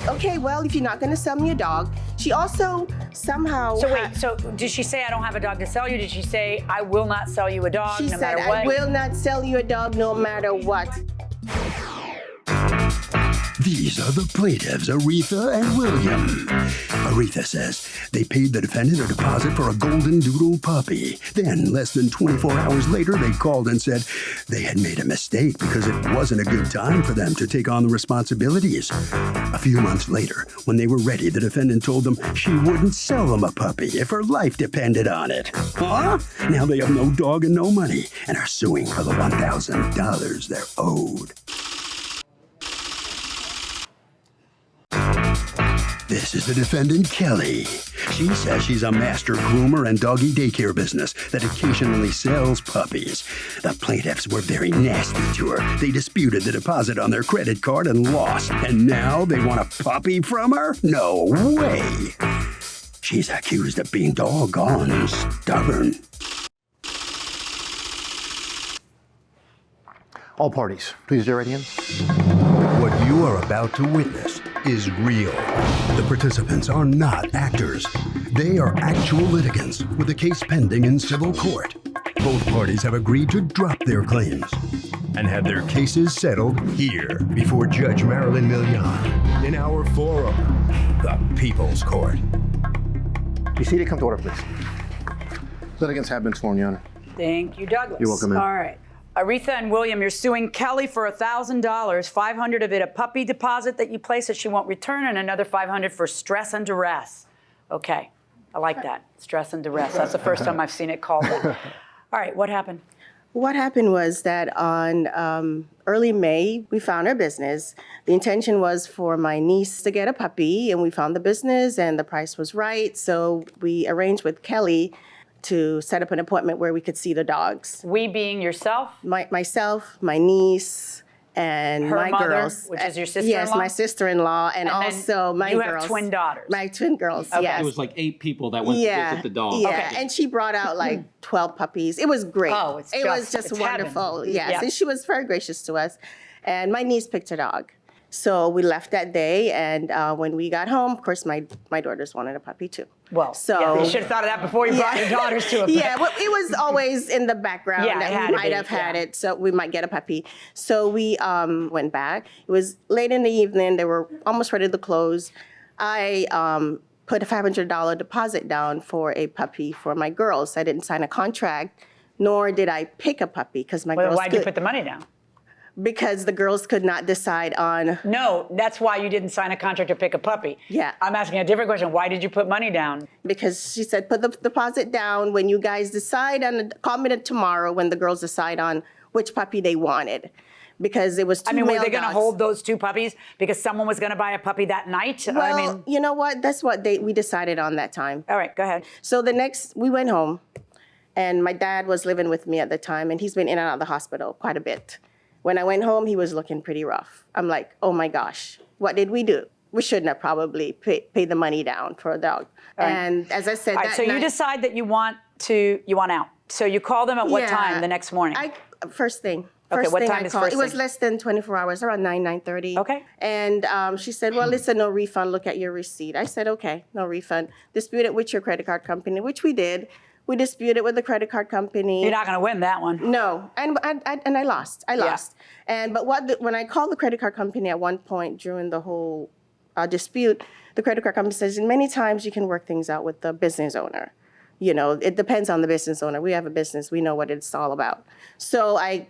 okay, well, if you're not going to sell me a dog, she also somehow... So did she say, I don't have a dog to sell you? Did she say, I will not sell you a dog no matter what? She said, I will not sell you a dog no matter what. These are the plaintiffs, Aretha and William. Aretha says they paid the defendant a deposit for a goldendoodle puppy. Then, less than 24 hours later, they called and said they had made a mistake because it wasn't a good time for them to take on the responsibilities. A few months later, when they were ready, the defendant told them she wouldn't sell them a puppy if her life depended on it. Huh? Now they have no dog and no money and are suing for the $1,000 they're owed. This is the defendant, Kelly. She says she's a master groomer and doggy daycare business that occasionally sells puppies. The plaintiffs were very nasty to her. They disputed the deposit on their credit card and lost. And now they want a puppy from her? No way. She's accused of being doggone stubborn. All parties, please raise your right hands. What you are about to witness is real. The participants are not actors. They are actual litigants with a case pending in civil court. Both parties have agreed to drop their claims and have their cases settled here before Judge Marilyn Millian in our forum, the People's Court. Be seated, come to order, please. Litigants have been sworn, Your Honor. Thank you, Douglas. You're welcome, ma'am. All right. Aretha and William, you're suing Kelly for $1,000, $500 of it a puppy deposit that you place that she won't return, and another $500 for stress and duress. Okay, I like that, stress and duress. That's the first time I've seen it called that. All right, what happened? What happened was that on early May, we found our business. The intention was for my niece to get a puppy, and we found the business, and the price was right. So we arranged with Kelly to set up an appointment where we could see the dogs. We being yourself? Myself, my niece, and her my mother, girls. Which is your sister-in-law? Yes, my sister-in-law, and also my girls. You have twin daughters? My twin girls, Okay. yes. It was like 8 people that went to visit the dog. Yeah, Okay. and she brought out like 12 puppies. It was great. Oh, it was just wonderful. Heaven. Yes, Yeah. and she was very gracious to us. And my niece picked a dog. So we left that day, and when we got home, of course, my daughters wanted a puppy too. Well, so you should have thought of that before you brought your daughters to it. Yeah, well, it was always in the background that we might have had it, so we might get a puppy. So we went back. It was late in the evening. They were almost ready to close. I put a $500 deposit down for a puppy for my girls. I didn't sign a contract, nor did I pick a puppy because my girls Why'd you put the money down? Because the girls could not decide on... No, that's why you didn't sign a contract to pick a puppy. Yeah. I'm asking a different question. Why did you put money down? Because she said, put the deposit down when you guys decide on... Call me tomorrow when the girls decide on which puppy they wanted. Because it was two male were they going to dogs. hold those 2 puppies because someone was going to buy a puppy that night? Well, you know what? That's what we decided on that time. All right, go ahead. So we went home, and my dad was living with me at the time, and he's been in and out of the hospital quite a bit. When I went home, he was looking pretty rough. I'm like, oh my gosh, what did we do? We shouldn't have probably paid the money down for a dog. Right. And as I said, so you decide that you want out. So you call them at what time the next morning? First thing. Okay, what time is first thing? It was less than 24 hours, around 9:30. Okay. And she said, well, listen, no refund. Look at your receipt. I said, okay, no refund. Dispute it with your credit card company, which we did. We disputed with the credit card company. You're not going to win that one. No, and I lost. I lost. But when I called the credit card company at one point during the whole dispute, the credit card company says, many times you can work things out with the business owner. You know, it depends on the business owner. We have a business. We know what it's all about. So I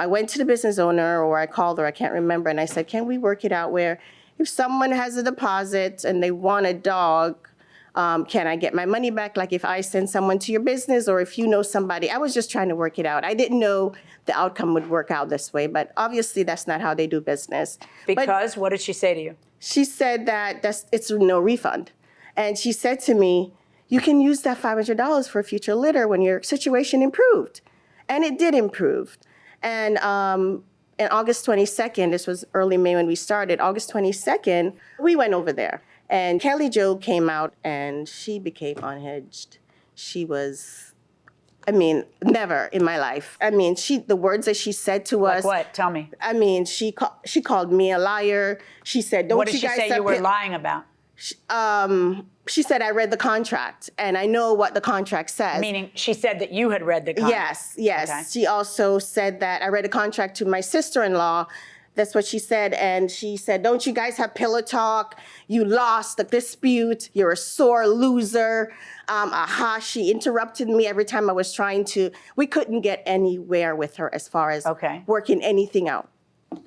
went to the business owner, or I called her, I can't remember, and I said, can we work it out where if someone has a deposit and they want a dog, can I get my money back? Like if I send someone to your business, or if you know somebody. I was just trying to work it out. I didn't know the outcome would work out this way, but obviously that's not how they do business. Because what did she say to you? She said that it's no refund. And she said to me, you can use that $500 for a future litter when your situation improved. And it did improve. And on August 22nd, this was early May when we started, August 22nd, we went over there. And Kelly Jo came out and she became unhinged. She was I mean, never in my life. I mean, the words that she said to us. Like what? Tell me. I mean, she called me a liar. She said, "Don't What did you she guys say you were lying about? She said, "I read the contract, and I know what the contract says." Meaning, she said that you had read the contract. Yes. Okay. She also said that I read a contract to my sister-in-law. That's what she said. And she said, "Don't you guys have pillow talk? You lost the dispute. You're a sore loser." She interrupted me every time I was trying to. We couldn't get anywhere with her as far as working anything out.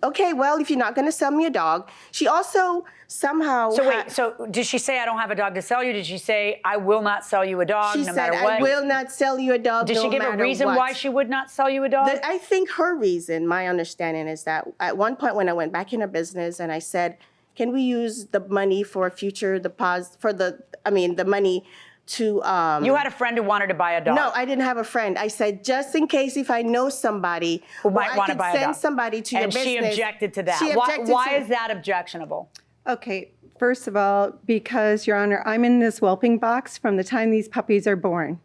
Okay, well, if you're not going to sell me a dog. She also somehow. So did she say, "I don't have a dog to sell you"? Did she say, "I will not sell you a dog no matter what"? She said, "I will not sell you a dog Did she give a reason why she would not sell you a dog? I think her reason, my understanding is that at one point when I went back into business and I said, "Can we use the money for a future deposit the money to..." You had a friend who wanted to buy a dog. No, I didn't have a friend. I said, just in case if I know somebody who might want to buy a dog. Send somebody to your business. And she objected to that. Why is that objectionable? Okay, first of all, because, Your Honor, I'm in this whelping box from the time these puppies are born.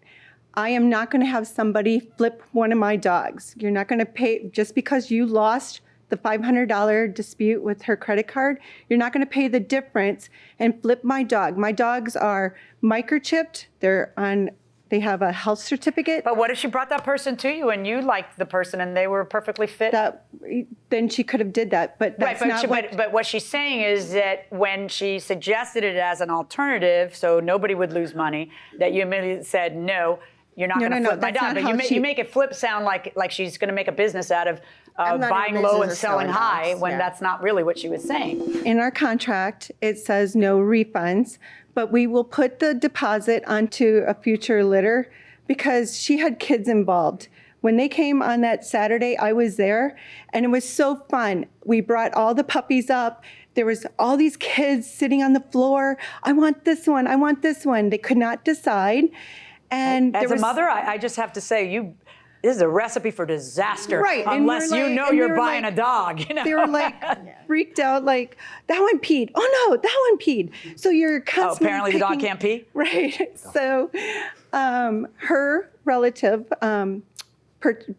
I am not going to have somebody flip one of my dogs. You're not going to pay, just because you lost the $500 dispute with her credit card, you're not going to pay the difference and flip my dog. My dogs are microchipped. They have a health certificate. But what if she brought that person to you and you liked the person and they were perfectly fit? Then she could have did that, but that's but what she's saying is that when she suggested it as an alternative, so nobody would lose money, that you immediately said, "No, you're not going to flip my dog." But you make it flip sound like she's going to make a business out of buying low and selling high when that's not really what she was saying. In our contract, it says no refunds, but we will put the deposit onto a future litter because she had kids involved. When they came on that Saturday, I was there, and it was so fun. We brought all the puppies up. There was all these kids sitting on the floor. "I want this one. I want this one." They could not decide. And as a mother, I just have to say, this is a recipe for disaster. Right. Unless you're buying a dog. You know? They were like freaked out, like, "That one peed. Oh no, that one peed." So you're constantly apparently the dog can't pee? Right. So her relative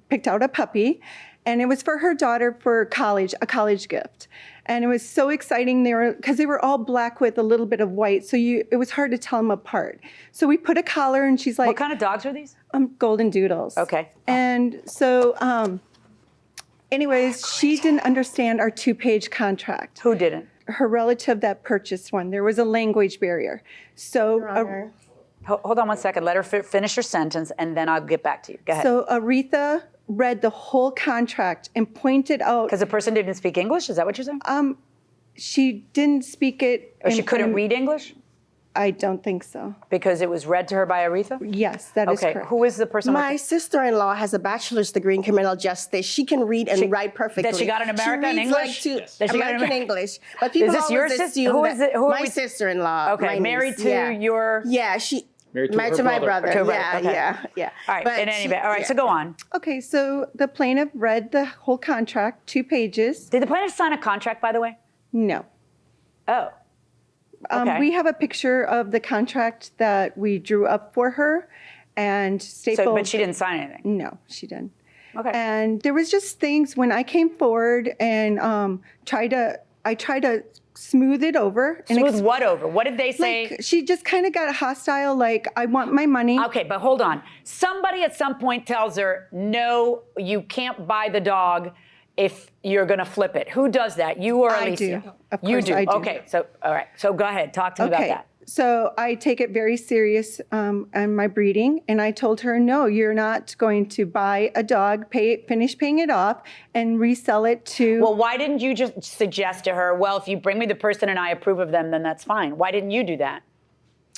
picked out a puppy, and it was for her daughter for college, a college gift. And it was so exciting. Because they were all black with a little bit of white, so it was hard to tell them apart. So we put a collar, and she's like, "What kind of dogs are these?" Goldendoodles. Okay. And so, anyways, she didn't understand our 2-page contract. Who didn't? Her relative that purchased one. There was a language barrier. So, hold on one second. Let her finish her sentence, and then I'll get back to you. Go ahead. So Aretha read the whole contract and pointed out. Because the person didn't speak English? Is that what you're saying? She didn't speak it. Or she couldn't read English? I don't think so. Because it was read to her by Aretha? Yes, that is correct. Okay, who is the person? My sister-in-law has a bachelor's degree in criminal justice. She can read and write perfectly. That she got in America in English? American English. But people is this your sister? Who is it? My sister-in-law. Okay, married to your... Yeah, she... Married to my brother. Yeah. All right, in any event. All right, so go on. Okay, so the plaintiff read the whole contract, 2 pages. Did the plaintiff sign a contract, by the way? No. Oh. Okay. We have a picture of the contract that we drew up for her and stapled. But she didn't sign anything? No, she didn't. Okay. And there was just things when I came forward and I tried to smooth it over. Smooth what over? What did they say? Like, she just kind of got hostile, like, "I want my money." Okay, but hold on. Somebody at some point tells her, "No, you can't buy the dog if you're going to flip it." Who does that? You or Alicia? I do. Of course you do. I do. Okay, so all right. So go ahead. Talk to me about that. So I take it very serious on my breeding, and I told her, "No, you're not going to buy a dog, finish paying it off, and resell it to..." Well, why didn't you just suggest to her, "Well, if you bring me the person and I approve of them, then that's fine"? Why didn't you do that?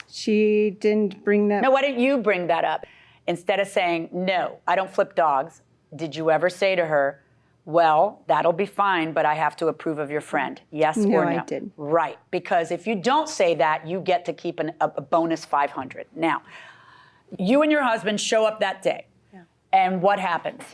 She didn't bring that. No, why didn't you bring that up? Instead of saying, "No, I don't flip dogs," did you ever say to her, "Well, that'll be fine, but I have to approve of your friend"? Yes or no? No, I didn't. Right, because if you don't say that, you get to keep a bonus $500. Now, you and your husband show up that day, and what happens?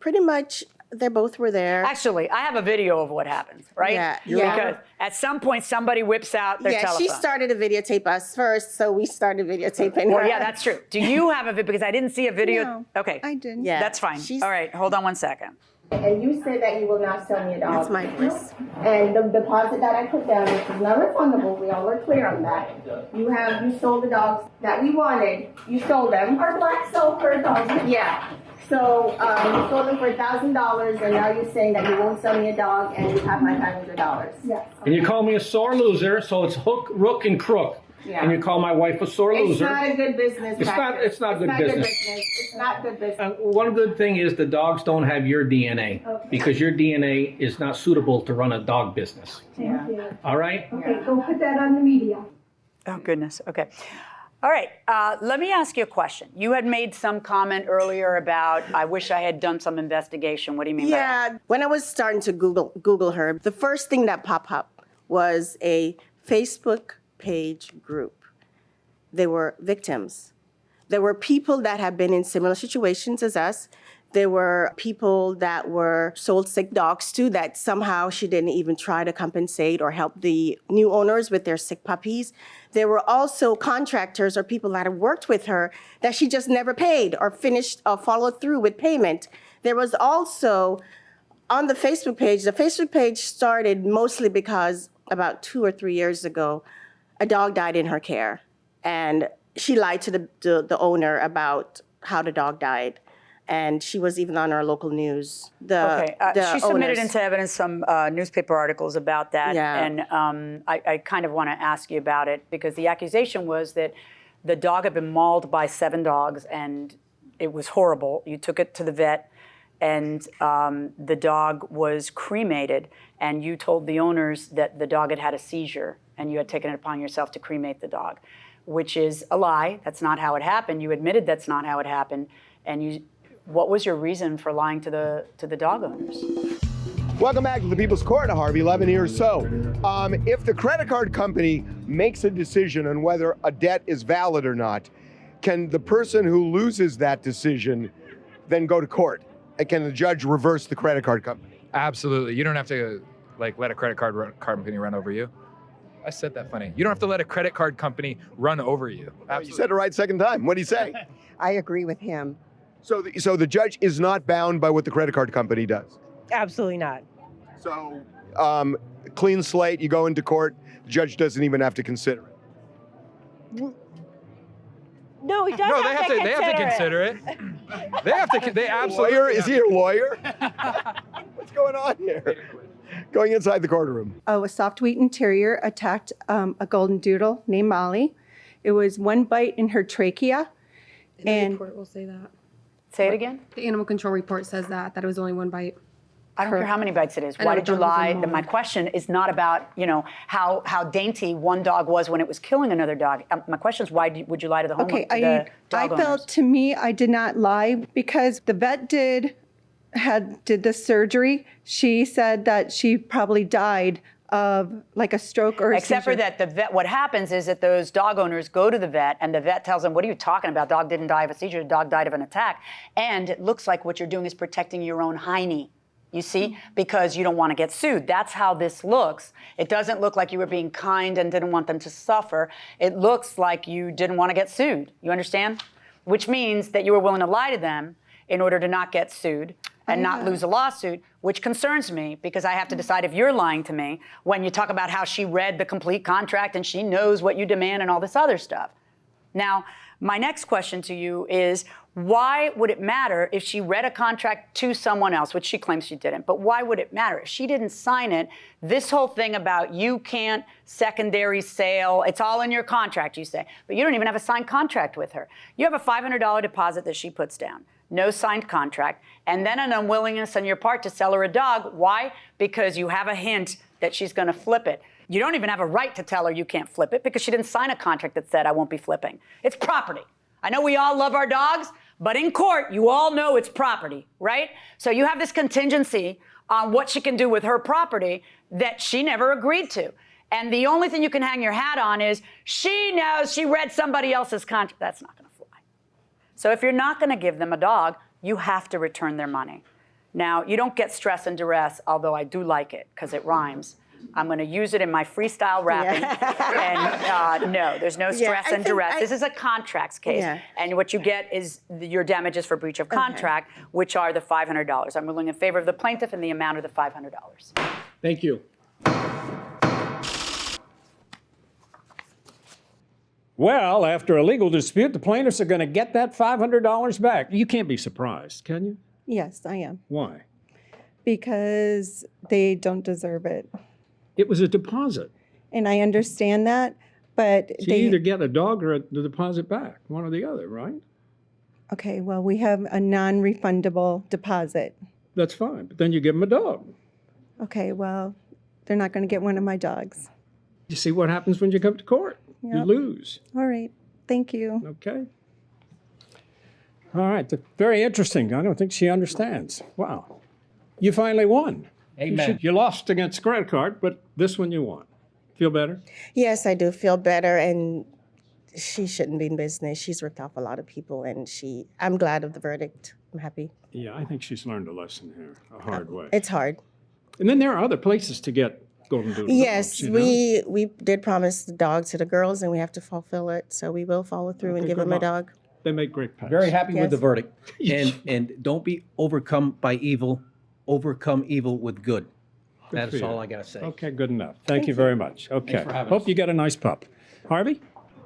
Pretty much, They both were there. Actually, I have a video of what happens, right? Yeah, Because at some point, somebody whips out their telephone. She started to videotape us first, so we started videotaping her. Well, yeah, that's true. Do you have a video? Because I didn't see a video. No, Okay. I didn't. Yeah. That's fine. She's- All right, hold on one second. And you say that you will not sell me a dog. That's my voice. And the deposit that I put down, which is not refundable, we all were clear on that. You sold the dogs that we wanted. You sold them. Our black sold fur dogs. Yeah. So you sold them for $1,000, and now you're saying that you won't sell me a dog, and you have my $500. Yes. And you call me a sore loser, so it's hook, rook, and crook. Yeah. And you call my wife a sore It's loser. not a good business. It's practice. it's not good business. It's not good business. One good thing is the dogs don't have your DNA because your DNA is not suitable to run a dog business. Yeah. All right? Okay, go put that on the media. Oh, goodness. Okay. All right. Let me ask you a question. You had made some comment earlier about, I wish I had done some investigation. What do you mean by that? Yeah. When I was starting to Google her, the first thing that popped up was a Facebook page group. They were victims. There were people that had been in similar situations as us. There were people that were sold sick dogs to that somehow she didn't even try to compensate or help the new owners with their sick puppies. There were also contractors or people that had worked with her that she just never paid or finished or followed through with payment. There was also on the Facebook page started mostly because about 2 or 3 years ago, a dog died in her care. And she lied to the owner about how the dog died. And she was even on our local news. Okay. She submitted into evidence some newspaper articles about that. Yeah. And I kind of want to ask you about it because the accusation was that the dog had been mauled by 7 dogs and it was horrible. You took it to the vet and the dog was cremated and you told the owners that the dog had had a seizure and you had taken it upon yourself to cremate the dog, which is a lie. That's not how it happened. You admitted that's not how it happened. And what was your reason for lying to the dog owners? Welcome back to the People's Court, Harvey, 11 here. So, if the credit card company makes a decision on whether a debt is valid or not, can the person who loses that decision then go to court? And can the judge reverse the credit card company? Absolutely. You don't have to let a credit card company run over you. I said that funny. You don't have to let a credit card company run over you. Absolutely. You said it right second time. What do you say? I agree with him. So the judge is not bound by what the credit card company does? Absolutely not. So clean slate, you go into court, the judge doesn't even have to consider it. No, he does No, they have to consider it. They absolutely. Lawyer? Is he a lawyer? What's going on here? Going inside the courtroom. A soft wheaten terrier attacked a golden doodle named Molly. It was one bite in her trachea. The report will say that. Say it again? The animal control report says that it was only one bite. I don't care how many bites it is. Why did you lie? My question is not about, how dainty one dog was when it was killing another dog. My question is, why would you lie to the homeowner? Okay, I felt to me I did not lie because the vet did the surgery. She said that she probably died of like a stroke or a Except seizure. for that, the vet. What happens is that those dog owners go to the vet, and the vet tells them, "What are you talking about? Dog didn't die of a seizure. The dog died of an attack." And it looks like what you're doing is protecting your own hiney. You see, because you don't want to get sued. That's how this looks. It doesn't look like you were being kind and didn't want them to suffer. It looks like you didn't want to get sued. You understand? Which means that you were willing to lie to them in order to not get sued and not lose a lawsuit, which concerns me because I have to decide if you're lying to me when you talk about how she read the complete contract and she knows what you demand and all this other stuff. Now, my next question to you is, why would it matter if she read a contract to someone else, which she claims she didn't, but why would it matter? If she didn't sign it, this whole thing about you can't secondary sale, it's all in your contract, you say, but you don't even have a signed contract with her. You have a $500 deposit that she puts down, no signed contract, and then an unwillingness on your part to sell her a dog. Why? Because you have a hint that she's going to flip it. You don't even have a right to tell her you can't flip it because she didn't sign a contract that said, I won't be flipping. It's property. I know we all love our dogs, but in court, you all know it's property, right? So you have this contingency on what she can do with her property that she never agreed to. And the only thing you can hang your hat on is she knows she read somebody else's contract. That's not going to fly. So if you're not going to give them a dog, you have to return their money. Now, you don't get stress and duress, although I do like it because it rhymes. I'm going to use it in my freestyle rapping. And no, there's no stress and duress. This is a contracts case. And what you get is your damages for breach of contract, which are the $500. I'm ruling in favor of the plaintiff and the amount of the $500. Thank you. Well, after a legal dispute, the plaintiffs are going to get that $500 back. You can't be surprised, can you? Yes, I am. Why? Because they don't deserve it. It was a deposit. And I understand that, but So they you either get a dog or the deposit back, one or the other, right? Okay, well, we have a non-refundable deposit. That's fine, but then you give them a dog. Okay, well, they're not going to get one of my dogs. You see what happens when you come to court. You Yep. lose. All right, thank you. Okay. All right, very interesting. I don't think she understands. Wow. You finally won. Amen. You lost against credit card, but this one you won. Feel better? Yes, I do feel better, and she shouldn't be in business. She's ripped off a lot of people, and I'm glad of the verdict. I'm happy. Yeah, I think she's learned a lesson here, a hard way. It's hard. And then there are other places to get golden doodle Yes, dogs, you know? we did promise the dog to the girls, and we have to fulfill it. So we will follow through and Okay, give good them a luck. dog. They make great pets. Very happy with the Yes. verdict. And don't be overcome by evil. Overcome evil with good. That's for you. all I got to say. Okay, good enough. Thank you very much. Okay. for having Hope us. you get a nice pup. Harvey?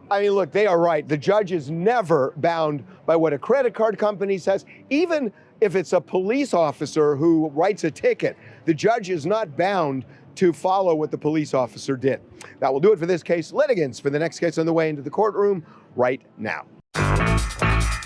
I mean, look, they are right. The judge is never bound by what a credit card company says. Even if it's a police officer who writes a ticket, the judge is not bound to follow what the police officer did. That will do it for this case. Litigants for the next case on the way into the courtroom right now.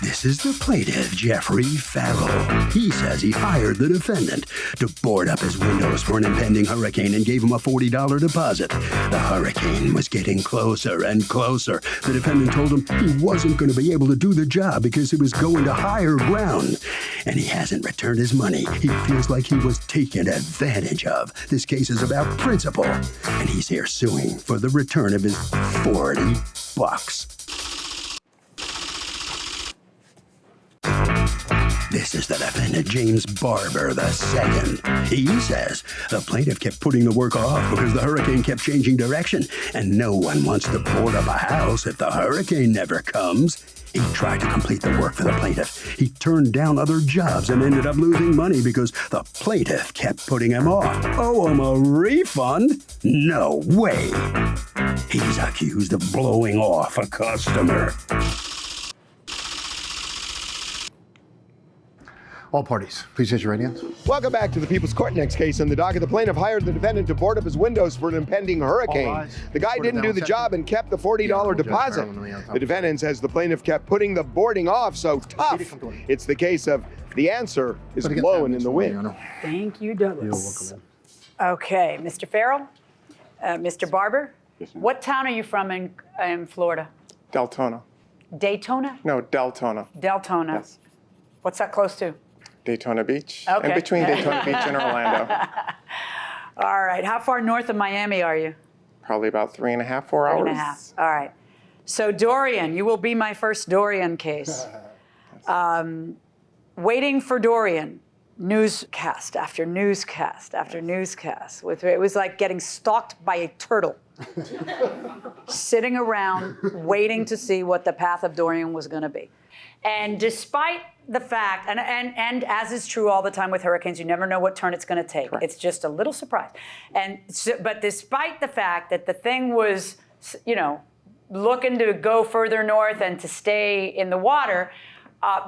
This is the plaintiff, Jeffrey Farrell. He says he hired the defendant to board up his windows for an impending hurricane and gave him a $40 deposit. The hurricane was getting closer and closer. The defendant told him he wasn't going to be able to do the job because he was going to higher ground. And he hasn't returned his money. He feels like he was taken advantage of. This case is about principle. And he's here suing for the return of his $40. This is the defendant, James Barber II. He says the plaintiff kept putting the work off because the hurricane kept changing direction, and no one wants to board up a house if the hurricane never comes. He tried to complete the work for the plaintiff. He turned down other jobs and ended up losing money because the plaintiff kept putting him off. Owe him a refund? No way. He's accused of blowing off a customer. All parties, please raise your right hands. Welcome back to the People's Court. Next case on the docket. The plaintiff hired the defendant to board up his windows for an impending hurricane. rise. The guy Put it didn't down do the a job second. and kept the $40 deposit. The defendant says the plaintiff kept putting the boarding off, so tough. It's the case of the answer is blowing in the wind. Thank you, Douglas. Okay, Mr. Farrell, Mr. Barber, what town are you from in Florida? Deltona. Daytona? No, Deltona. Deltona. Yes. What's that close to? Daytona Beach. Okay. In between Daytona Beach and Orlando. All right, how far north of Miami are you? Probably about 3.5, 4 hours. 3.5. All right. So Dorian, you will be my first Dorian case. Waiting for Dorian, newscast after newscast after newscast. It was like getting stalked by a turtle. Sitting around waiting to see what the path of Dorian was going to be. And despite the fact, and as is true all the time with hurricanes, you never know what turn it's going to take. Correct. It's just a little surprise. But despite the fact that the thing was, looking to go further north and to stay in the water,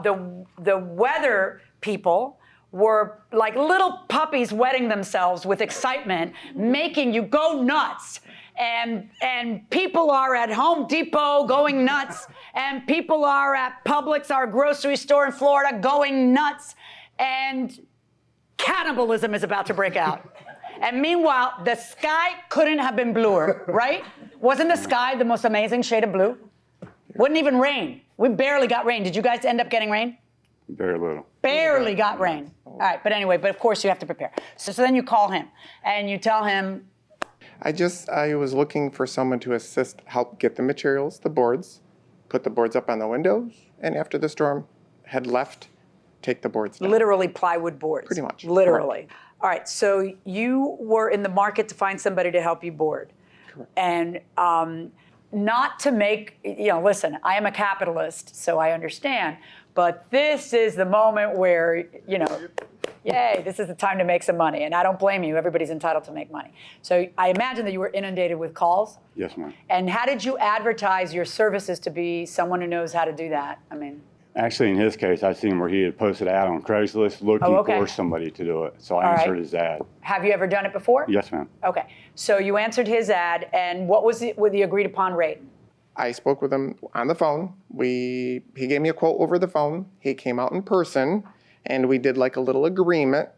the weather people were like little puppies wetting themselves with excitement, making you go nuts. And people are at Home Depot going nuts, and people are at Publix, our grocery store in Florida, going nuts, and cannibalism is about to break out. And meanwhile, the sky couldn't have been bluer, right? Wasn't the sky the most amazing shade of blue? Wouldn't even rain. We barely got rain. Did you guys end up getting rain? Very little. Barely got rain. All right, but anyway, but of course you have to prepare. So then you call him, and you tell him, I was looking for someone to help get the materials, the boards, put the boards up on the windows, and after the storm had left, take the boards down. Literally plywood boards. Pretty much. Literally. All right. So you were in the market to find somebody to help you board. Correct. And not to make, listen, I am a capitalist, so I understand. But this is the moment where, yay, this is the time to make some money. And I don't blame you. Everybody's entitled to make money. So I imagine that you were inundated with calls. Yes, ma'am. And how did you advertise your services to be someone who knows how to do that? I mean, Actually, in his case, I seen where he had posted an ad on Craigslist looking for somebody to do it. So I answered his ad. have you ever done it before? Yes, ma'am. Okay. So you answered his ad, and what was the agreed upon rate? I spoke with him on the phone. He gave me a quote over the phone. He came out in person, and we did like a little agreement.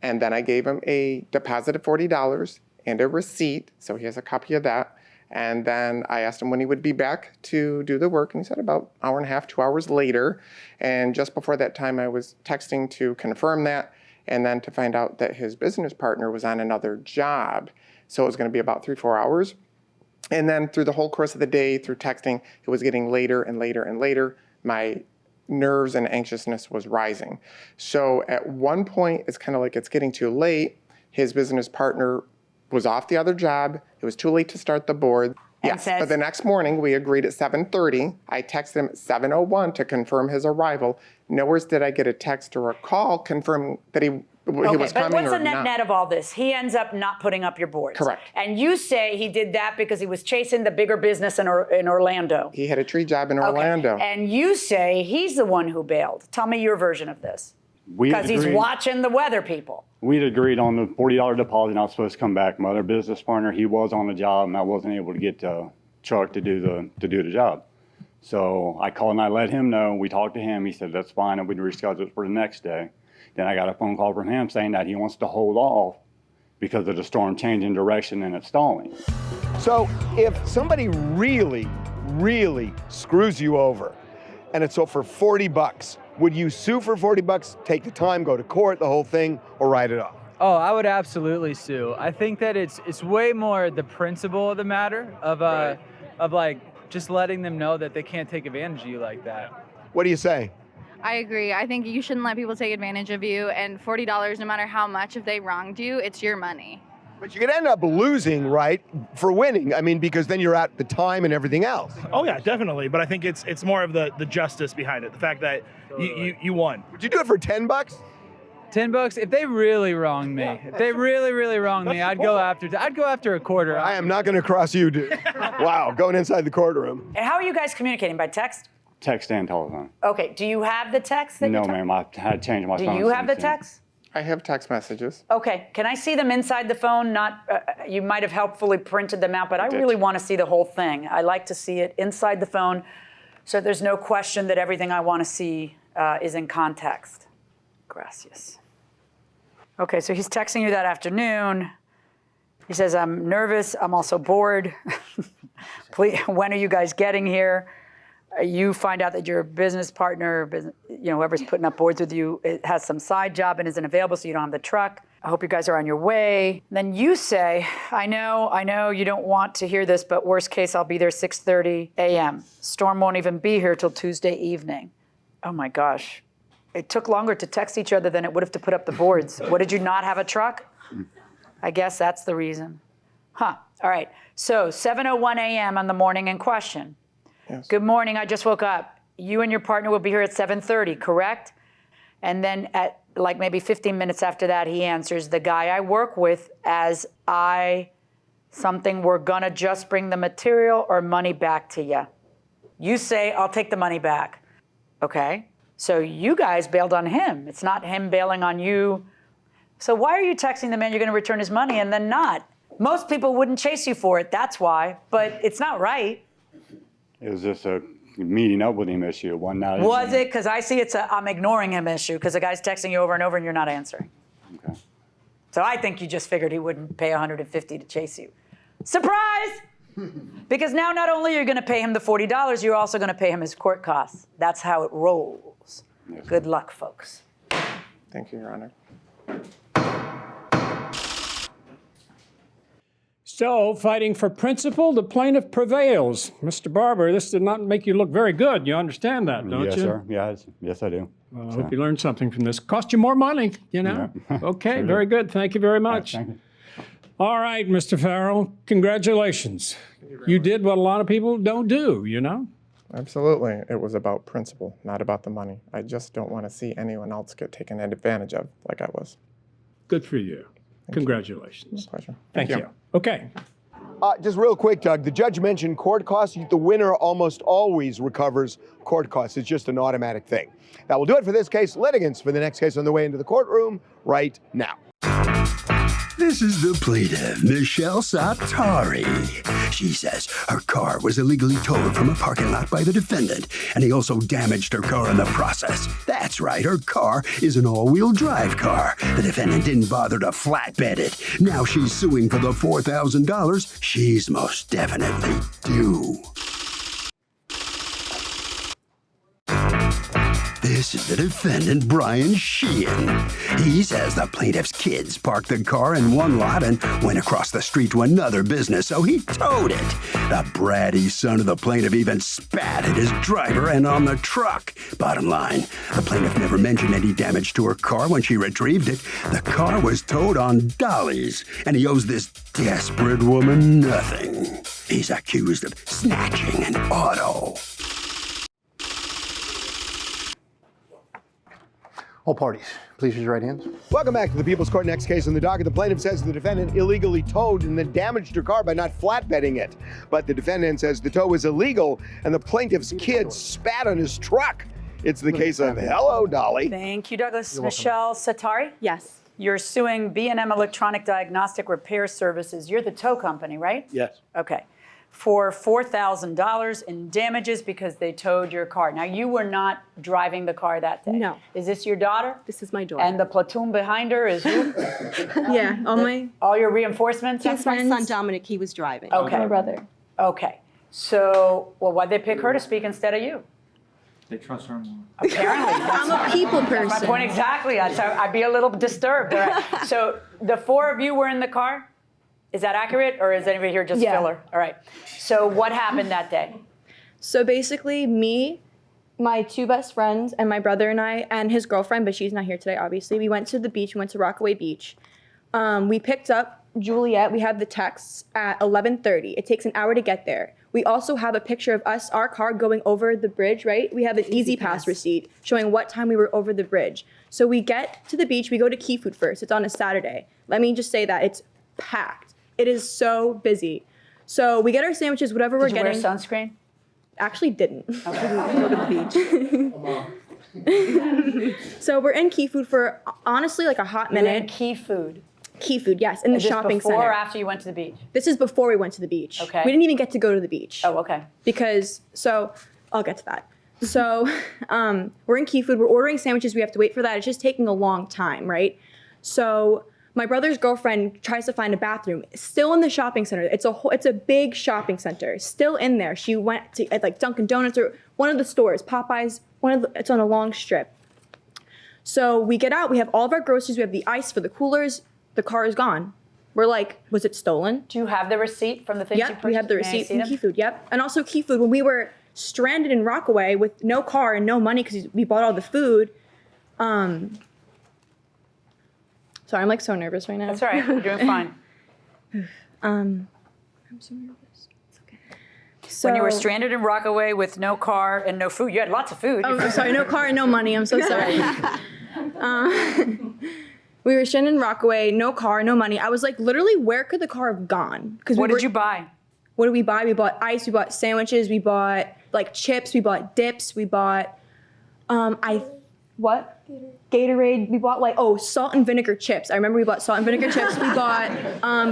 And then I gave him a deposit of $40 and a receipt, so he has a copy of that. And then I asked him when he would be back to do the work, and he said about an hour and a half, 2 hours later. And just before that time, I was texting to confirm that, and then to find out that his business partner was on another job. So it was going to be about 3-4 hours. And then through the whole course of the day, through texting, it was getting later and later and later. My nerves and anxiousness was rising. So at one point, it's kind of like it's getting too late. His business partner was off the other job. It was too late to start the board. Yes, but the next morning, we agreed at 7:30. I texted him at 7:01 to confirm his arrival. Nowhere did I get a text or a call confirming that he was coming or not. But what's the net of all this? He ends up not putting up your boards. Correct. And you say he did that because he was chasing the bigger business in Orlando. He had a tree job in Orlando. And you say he's the one who bailed. Tell me your version of this. Because he's watching the weather people. We'd agreed on the $40 deposit. I was supposed to come back. My other business partner, he was on the job, and I wasn't able to get the truck to do the job. So I called and I let him know. We talked to him. He said that's fine, and we'd reschedule it for the next day. Then I got a phone call from him saying that he wants to hold off because of the storm changing direction and it's stalling. So if somebody really, really screws you over, and it's for $40, would you sue for $40, take the time, go to court, the whole thing, or write it off? Oh, I would absolutely sue. I think that it's way more the principle of the matter of like just letting them know that they can't take advantage of you like that. What do you say? I agree. I think you shouldn't let people take advantage of you, and $40, no matter how much, if they wronged you, it's your money. But you could end up losing, right, for winning. I mean, because then you're at the time and everything else. Oh yeah, definitely. But I think it's more of the justice behind it. The fact that you won. Would you do it for $10? $10? If they really wronged me, if they really wronged me, I'd go after a quarter. I am not going to cross you, dude. Wow, going inside the courtroom. And how are you guys communicating? By text? Text and telephone. Okay. Do you have the text? No, ma'am. I had changed my phone. Do you have the text? I have text messages. Okay. Can I see them inside the phone? Not. You might have helpfully printed them out, but I really want to see the whole thing. I like to see it inside the phone, so there's no question that everything I want to see is in context. Gracias. Okay, so he's texting you that afternoon. He says, I'm nervous. I'm also bored. Please, when are you guys getting here? You find out that your business partner, whoever's putting up boards with you, it has some side job and isn't available, so you don't have the truck. I hope you guys are on your way. Then you say, I know you don't want to hear this, but worst case, I'll be there 6:30 a.m. Storm won't even be here till Tuesday evening. Oh my gosh. It took longer to text each other than it would have to put up the boards. What, did you not have a truck? I guess that's the reason. All right. So 7:01 a.m. on the morning in question. Yes. Good morning. I just woke up. You and your partner will be here at 7:30, correct? And then at like maybe 15 minutes after that, he answers, the guy I work with as we're gonna just bring the material or money back to you. You say, I'll take the money back. Okay. So you guys bailed on him. It's not him bailing on you. So why are you texting the man you're going to return his money and then not? Most people wouldn't chase you for it. That's why. But it's not right. It was just a meeting up with him issue. One night. Was it? Because I see it's a I'm ignoring him issue because the guy's texting you over and over and you're not answering. Okay. So I think you just figured he wouldn't pay $150 to chase you. Surprise! Because now not only are you going to pay him the $40, you're also going to pay him his court costs. That's how it rolls. Yes. Good luck, folks. Thank you, Your Honor. So, fighting for principle, the plaintiff prevails. Mr. Barber, this did not make you look very good. You understand that, don't you? Yes, sir. Yes, I do. Well, I hope you learned something from this. Cost you more money, you know? Okay, Sure very did. good. Thank you very much. Thank you. All right, Mr. Farrell, congratulations. You did what a lot of people don't do, you know? Absolutely. It was about principle, not about the money. I just don't want to see anyone else get taken advantage of like I was. Good for you. Congratulations. Pleasure. Thank you. Okay. Just real quick, Doug, the judge mentioned court costs. The winner almost always recovers court costs. It's just an automatic thing. That will do it for this case. Litigants for the next case on the way into the courtroom right now. This is the plaintiff, Michelle Sartari. She says her car was illegally towed from a parking lot by the defendant, and he also damaged her car in the process. That's right, her car is an all-wheel drive car. The defendant didn't bother to flatbed it. Now she's suing for the $4,000 she's most definitely due. This is the defendant, Brian Sheehan. He says the plaintiff's kids parked the car in one lot and went across the street to another business, so he towed it. The bratty son of the plaintiff even spat at his driver and on the truck. Bottom line, the plaintiff never mentioned any damage to her car when she retrieved it. The car was towed on dollies, and he owes this desperate woman nothing. He's accused of snatching an auto. All parties, please raise your right hands. Welcome back to the People's Court. Next case on the docket. The plaintiff says the defendant illegally towed and then damaged her car by not flatbedding it. But the defendant says the tow was illegal and the plaintiff's kids spat on his truck. It's the case of Hello, Dolly. Thank you, Douglas. Michelle Sartari? Yes. You're suing B&M Electronic Diagnostic Repair Services. You're the tow company, right? Yes. Okay. For $4,000 in damages because they towed your car. Now, you were not driving the car that day. No. Is this your daughter? This is my daughter. And the platoon behind her is who? Yeah, all your reinforcements? That's my son Dominic. He was driving. Okay. My brother. Okay. So, well, why'd they pick her to speak instead of you? They trust her more. Apparently. I'm a people person. That's my point exactly. I'd be a little disturbed. All right. So the four of you were in the car? Is that accurate, or is anybody here just filler? All right. So what happened that day? So basically, me, my two best friends, and my brother and I, and his girlfriend, but she's not here today, obviously. We went to the beach. We went to Rockaway Beach. We picked up Juliet. We had the texts at 11:30. It takes an hour to get there. We also have a picture of us, our car, going over the bridge, right? We have an Easy Pass receipt showing what time we were over the bridge. So we get to the beach. We go to Key Food first. It's on a Saturday. Let me just say that. It's packed. It is so busy. So we get our sandwiches, whatever we're getting. Did you wear sunscreen? Actually didn't. Okay. Go to the beach. So we're in Key Food for honestly like a hot You're minute. in Key Food. Key Food, yes, in the Is this shopping before center. or after you went to the beach? This is before we went to the beach. Okay. We didn't even get to go to the beach. Oh, okay. Because, so, I'll get to that. So, we're in Key Food, we're ordering sandwiches, we have to wait for that. It's just taking a long time, right? So, my brother's girlfriend tries to find a bathroom, still in the shopping center. It's a big shopping center, still in there. She went to like Dunkin' Donuts or one of the stores, Popeyes, it's on a long strip. So we get out, we have all of our groceries, we have the ice for the coolers, the car is gone. We're like, was it stolen? Do you have the receipt from the things you Yep, purchased? we have the May I receipt see from them? Key Food, yep. And also Key Food, when we were stranded in Rockaway with no car and no money because we bought all the food, sorry, I'm like so nervous right now. That's all right, you're doing fine. I'm so nervous. It's okay. So, When you were stranded in Rockaway with no car and no food, you had lots of food. Oh, sorry, no car and no money. I'm so sorry. We were stranded in Rockaway, no car, no money. I was like, literally, where could the car have gone? What did you buy? What did we buy? We bought ice, we bought sandwiches, we bought like chips, we bought dips, we bought, Gatorade. We bought like, salt and vinegar chips. I remember we bought salt and vinegar chips. We bought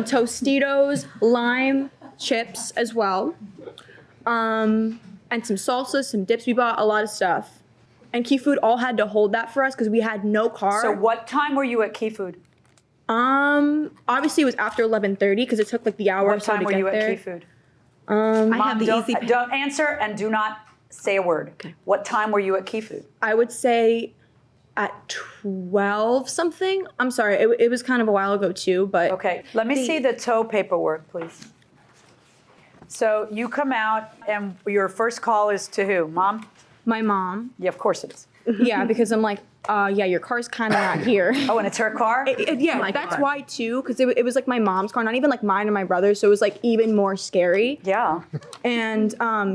Tostitos, lime chips as well. And some salsas, some dips. We bought a lot of stuff. And Key Food all had to hold that for us because we had no car. So what time were you at Key Food? Obviously it was after 11:30 because it took like the hour or What so to time get were you there. at Key Food? Mom, Don't answer and do not say a word. Okay. What time were you at Key Food? I would say at 12 something. I'm sorry, it was kind of a while ago too, but. Okay, let me see the tow paperwork, please. So you come out and your first call is to who? Mom? My mom. Yeah, of course it is. Yeah, because I'm like, yeah, your car's kind of not here. Oh, and it's her car? Yeah, that's why too, because it was like my mom's car, not even like mine or my brother's, so it was like even more scary. Yeah. And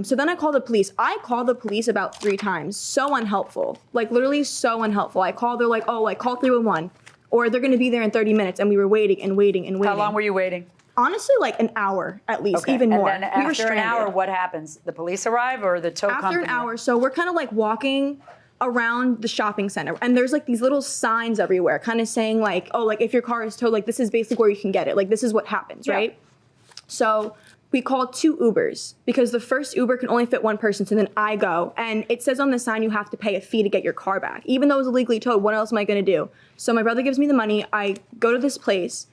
so then I called the police. I called the police about 3 times. So unhelpful. Like literally so unhelpful. I called, they're like, oh, like call 311. Or they're gonna be there in 30 minutes. And we were waiting and waiting and waiting. How long were you waiting? Honestly, like an hour at least, Okay. even more. And then We were after an hour, stranded. what happens? The police arrive or the tow company? After an hour, so we're kind of like walking around the shopping center, and there's like these little signs everywhere kind of saying like, oh, like if your car is towed, like this is basically where you can get it, like this is what happens, right? So we called 2 Ubers because the first Uber can only fit 1 person, so then I go, and it says on the sign you have to pay a fee to get your car back. Even though it was illegally towed, what else am I gonna do? So my brother gives me the money, I go to this place,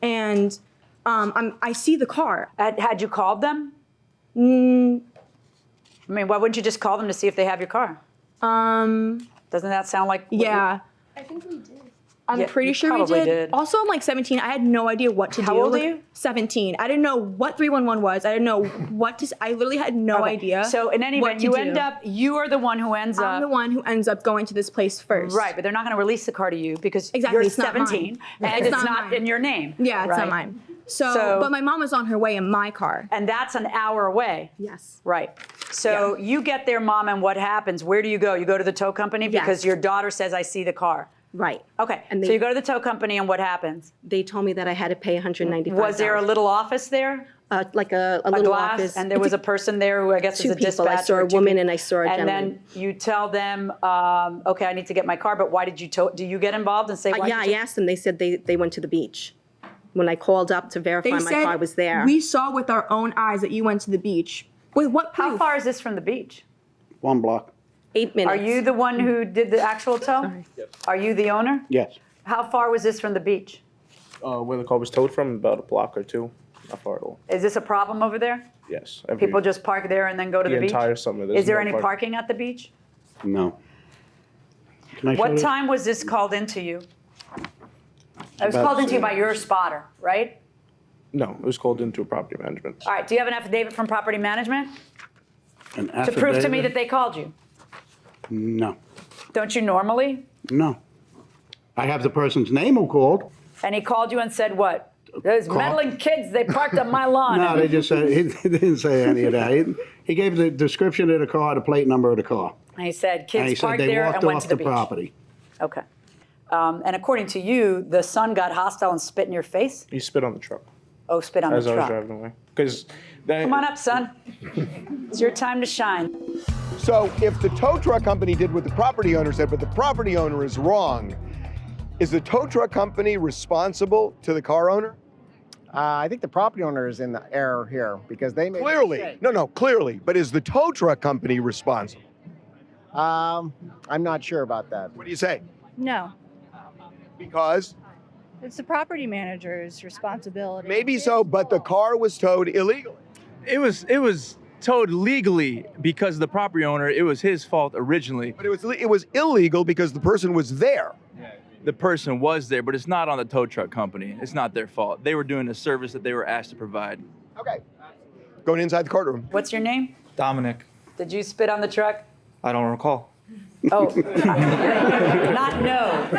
and I see the car. Had you called them? I mean, why wouldn't you just call them to see if they have your car? Doesn't that sound like? Yeah. I think we did. I'm pretty sure we probably did. Also, I'm like 17. I had no idea what to do. How old are Like, you? 17. I didn't know what 311 was. I didn't know what to. I literally had no idea. So in any what event, to you do. end up. You are the one who ends up. I'm the one who ends up going to this place first. Right, but they're not going to release the car to you because Exactly, you're it's not mine. 17 Yeah, and it's it's not not mine. in your name. Yeah, it's right? not mine. So, but my mom was on her way in my car. And that's an hour away. Yes. Right. So you get there, Mom, and what happens? Where do you go? You go to the tow company because your daughter says, I see the car. Right. Okay. And So you go to the tow company, and what happens? They told me that I had to pay $195. Was there a little office there? Like a A little glass, office. and there was a person there who I guess is 2 a people. dispatcher. I saw a or 2 woman people. and I saw a And gentleman. then you tell them, okay, I need to get my car, but why did you tow? Do you get involved and say, why Yeah, did you I asked them. They said they went to the beach. When I called up to verify They my said car was there. we saw with our own eyes that you went to the beach. With what proof? How far is this from the beach? 1 block. 8 minutes. Are you the one who did the actual tow? Are you the owner? Yes. How far was this from the beach? Where the car was towed from, about a block or 2. Not far at all. Is this a problem over there? Yes. People just park there and then go to the beach? entire summer. there's Is there no any parking at the beach? No. Can I show What you? time was this called into you? It was About called into you by your spotter, right? No, it was called into a property management. All right, do you have an affidavit from property management An to prove to me affidavit? that they called you? No. Don't you normally? No. I have the person's name who called. And he called you and said what? Those Call. meddling kids, they parked on my lawn. No, they just said, he didn't say any of that. He gave the description of the car, the plate number of the car. And he said And kids he said parked they there walked and went off to the the beach. property. Okay. And according to you, the son got hostile and spit in your face? He spit on the truck Oh, spit on as the I was truck. driving away. Because Come on up, son. It's your time to shine. So if the tow truck company did what the property owner said, but the property owner is wrong, is the tow truck company responsible to the car owner? I think the property owner is in the error here because they made a Clearly. mistake. No, clearly. But is the tow truck company responsible? I'm not sure about that. What do you say? No, Because it's the property manager's responsibility. maybe so, but the car was towed illegally. It was towed legally because the property owner, it was his fault originally. But it was illegal because the person was there. The person was there, but it's not on the tow truck company. It's not their fault. They were doing a service that they were asked to provide. Okay. Going inside the courtroom. What's your name? Dominic, Did you spit on the truck? I don't recall. Oh, not no.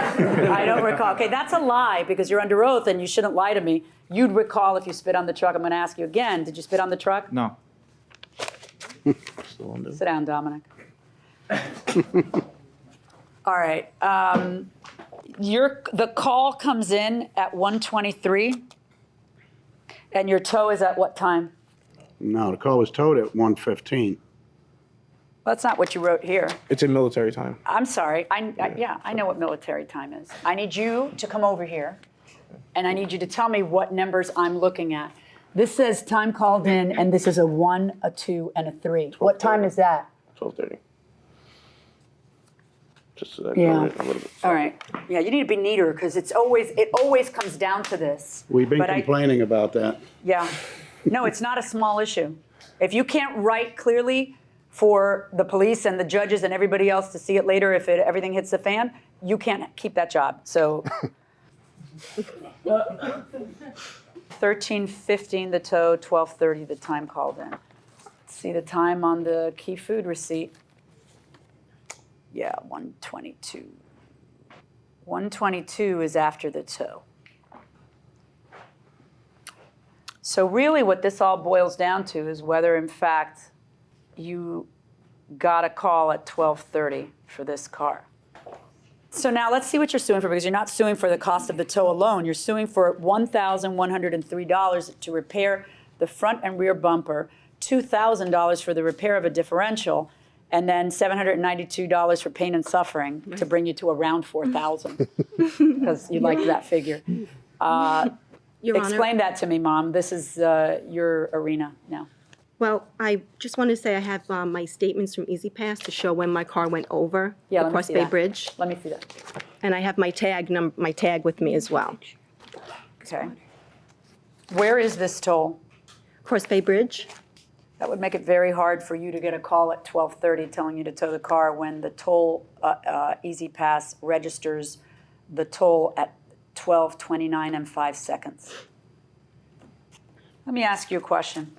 I don't recall. Okay, that's a lie because you're under oath and you shouldn't lie to me. You'd recall if you spit on the truck. I'm going to ask you again. Did you spit on the truck? No. Sit down, Dominic. All right. The call comes in at 1:23, and your tow is at what time? No, the car was towed at 1:15. Well, that's not what you wrote here. it's in military time. I'm sorry. I know what military time is. I need you to come over here, and I need you to tell me what numbers I'm looking at. This says time called in, and this is a 1, a 2, and a 3. What time is that? 12:30. Just so that Yeah. a little bit. All right. Yeah, you need to be neater because it always comes down to this. We've been But complaining about that. Yeah. No, it's not a small issue. If you can't write clearly for the police and the judges and everybody else to see it later if everything hits the fan, you can't keep that job. So 13:15 the tow, 12:30 the time called in. Let's see the time on the key food receipt. Yeah, 122. 122 is after the tow. So really what this all boils down to is whether in fact you got a call at 12:30 for this car. So now let's see what you're suing for, because you're not suing for the cost of the tow alone. You're suing for $1,103 to repair the front and rear bumper, $2,000 for the repair of a differential, and then $792 for pain and suffering to bring you to around $4,000, because you liked that figure. Your Honor. Explain that to me, Mom. This is your arena now. Well, I just want to say I have my statements from Easy Pass to show when my car went over the let me Cross see Bay that. Bridge. Let me see that. And I have my tag with me as well. Okay. Where is this toll? Cross Bay Bridge. That would make it very hard for you to get a call at 12:30 telling you to tow the car when the toll Easy Pass registers the toll at 12:29 and 5 seconds. Let me ask you a question.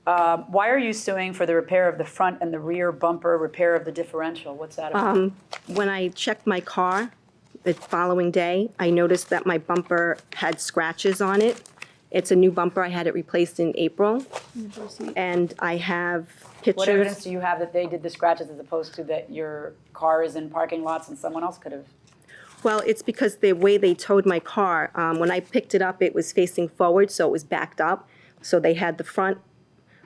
Why are you suing for the repair of the front and the rear bumper, repair of the differential? What's that about? When I checked my car the following day, I noticed that my bumper had scratches on it. It's a new bumper. I had it replaced in April. And I have pictures. What evidence do you have that they did the scratches as opposed to that your car is in parking lots and someone else could have? Well, it's because the way they towed my car, when I picked it up, it was facing forward, so it was backed up. So they had the front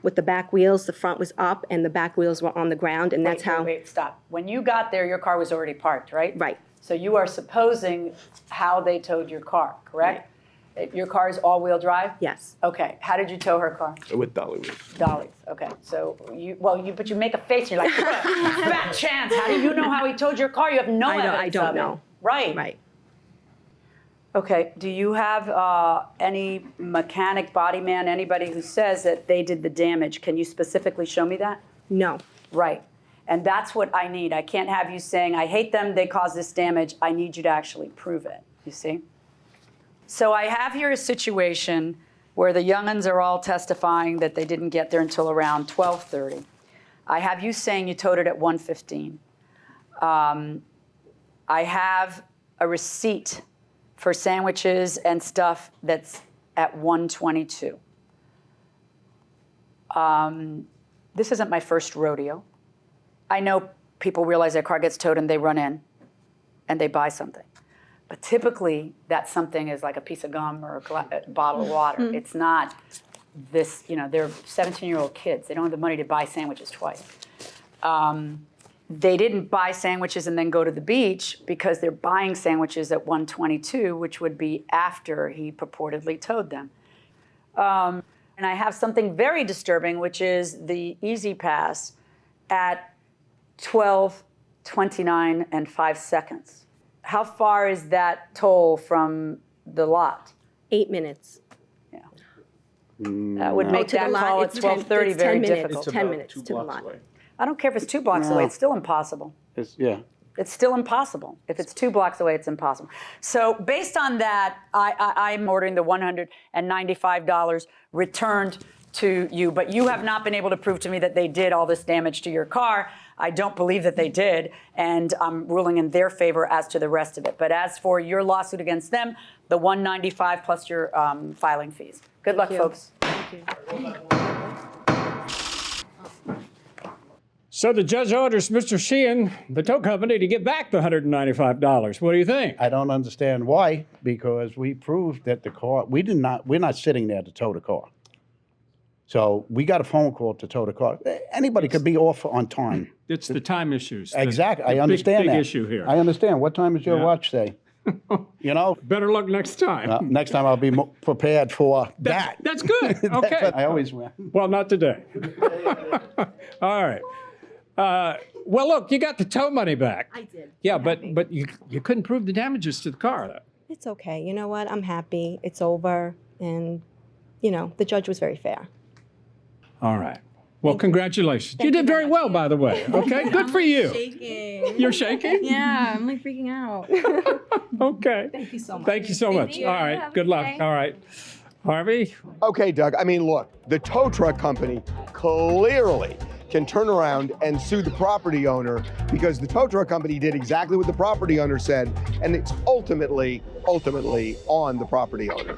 with the back wheels, the front was up, and the back wheels were on the ground, and that's how... Wait, stop. When you got there, your car was already parked, right? Right. So you are supposing how they towed your car, correct? Your car is all-wheel drive? Yes. Okay. How did you tow her car? With dolly wheels. Dollies. Okay. So but you make a face and you're like, fat chance. How do you know how he towed your car? You have no evidence. I don't of it. know. Right. Right. Okay. Do you have any mechanic, body man, anybody who says that they did the damage? Can you specifically show me that? No. Right. And that's what I need. I can't have you saying, I hate them, they caused this damage. I need you to actually prove it. You see? So I have here a situation where the young'uns are all testifying that they didn't get there until around 12:30. I have you saying you towed it at 1:15. I have a receipt for sandwiches and stuff that's at 1:22. This isn't my first rodeo. I know people realize their car gets towed and they run in and they buy something. But typically, that something is like a piece of gum or a bottle of water. Mm-hmm. It's not this, they're 17-year-old kids. They don't have the money to buy sandwiches twice. They didn't buy sandwiches and then go to the beach because they're buying sandwiches at 1:22, which would be after he purportedly towed them. And I have something very disturbing, which is the Easy Pass at 12:29 and 5 seconds. How far is that toll from the lot? 8 minutes. Yeah. That would make that call at 12:30 very difficult. It's 10 minutes to the lot. I don't care if it's 2 blocks away. It's still impossible. It's still impossible. If it's 2 blocks away, it's impossible. So based on that, I'm ordering the $195 returned to you, but you have not been able to prove to me that they did all this damage to your car. I don't believe that they did, and I'm ruling in their favor as to the rest of it. But as for your lawsuit against them, the $195 plus your filing fees. Good luck, folks. Thank you. So the judge orders Mr. Sheehan, the tow company, to get back the $195. What do you think? I don't understand why, because we proved that the car, we're not sitting there to tow the car. So we got a phone call to tow the car. Anybody could be off on time. It's the time issues. Exactly. I understand that. Big issue here. I understand. What time does your watch say? Better luck next time. Next time I'll be prepared for that. That's good. Okay. I always win. Well, not today. All right. Well, look, you got the tow money back. I did. Yeah, but you couldn't prove the damages to the car, though. It's okay. You know what? I'm happy. It's over. And, the judge was very fair. All right. Well, congratulations. You did very well, by the way. Okay, good for you. Shaking. You're shaking? Yeah, I'm like freaking out. Okay. Thank you so much. Thank you so much. All right. Good luck. All right. Harvey? Okay, Doug. I mean, look, the tow truck company clearly can turn around and sue the property owner because the tow truck company did exactly what the property owner said, and it's ultimately on the property owner.